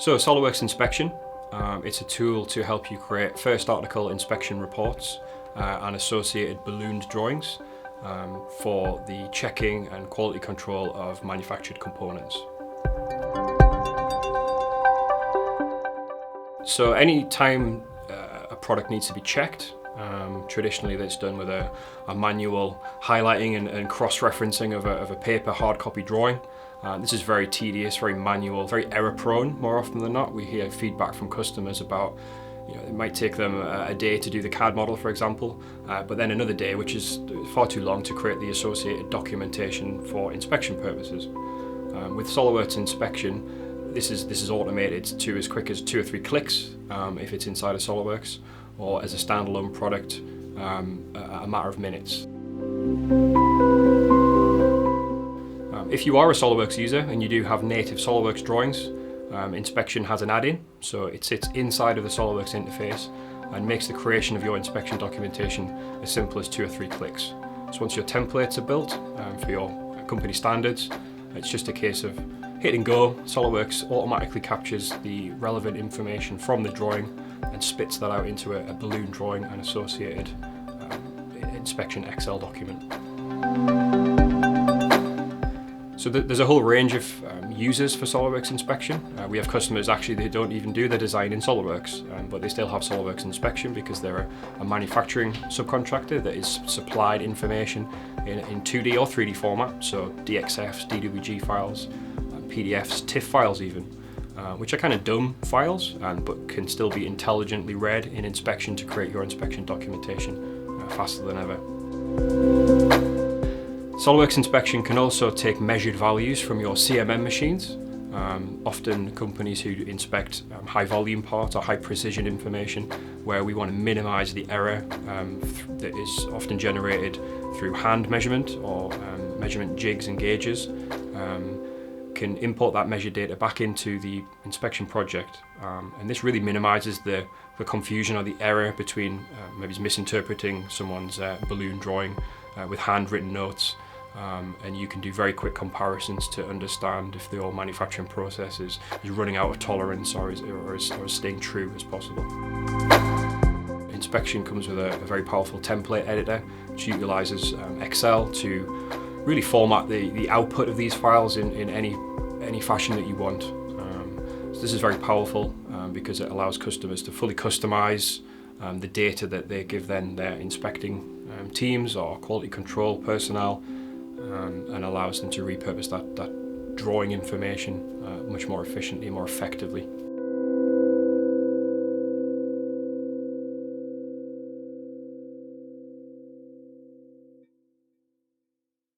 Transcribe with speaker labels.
Speaker 1: So SOLIDWORKS Inspection, it's a tool to help you create first article inspection reports and associated ballooned drawings for the checking and quality control of manufactured components. So any time a product needs to be checked, traditionally that's done with a manual highlighting and cross-referencing of a paper hard copy drawing. This is very tedious, very manual, very error-prone more often than not. We hear feedback from customers about, it might take them a day to do the CAD model, for example, but then another day, which is far too long to create the associated documentation for inspection purposes. With SOLIDWORKS Inspection, this is automated to as quick as 2 or 3 clicks if it's inside of SOLIDWORKS, or as a standalone product, a matter of minutes. If you are a SOLIDWORKS user and you do have native SOLIDWORKS drawings, Inspection has an add-in, so it sits inside of the SOLIDWORKS interface and makes the creation of your inspection documentation as simple as 2 or 3 clicks. So once your templates are built for your company standards, it's just a case of hitting go. SOLIDWORKS automatically captures the relevant information from the drawing and spits that out into a balloon drawing and associated inspection Excel document. So there's a whole range of users for SOLIDWORKS Inspection. We have customers actually that don't even do the design in SOLIDWORKS, but they still have SOLIDWORKS Inspection because they're a manufacturing subcontractor that is supplied information in 2D or 3D format, so DXFs, DWG files, PDFs, TIFF files even, which are kind of dumb files, but can still be intelligently read in Inspection to create your inspection documentation faster than ever. SOLIDWORKS Inspection can also take measured values from your CMM machines. Often companies who inspect high volume parts or high precision information, where we want to minimize the error that is often generated through hand measurement or measurement jigs and gauges, can import that measured data back into the inspection project. And this really minimizes the confusion or the error between maybe misinterpreting someone's balloon drawing with handwritten notes. And you can do very quick comparisons to understand if the whole manufacturing process is running out of tolerance or is staying true as possible. Inspection comes with a very powerful template editor, which utilizes Excel to really format the output of these files in any fashion that you want. So this is very powerful because it allows customers to fully customize the data that they give then their inspecting teams or quality control personnel, and allows them to repurpose that drawing information much more efficiently, more effectively.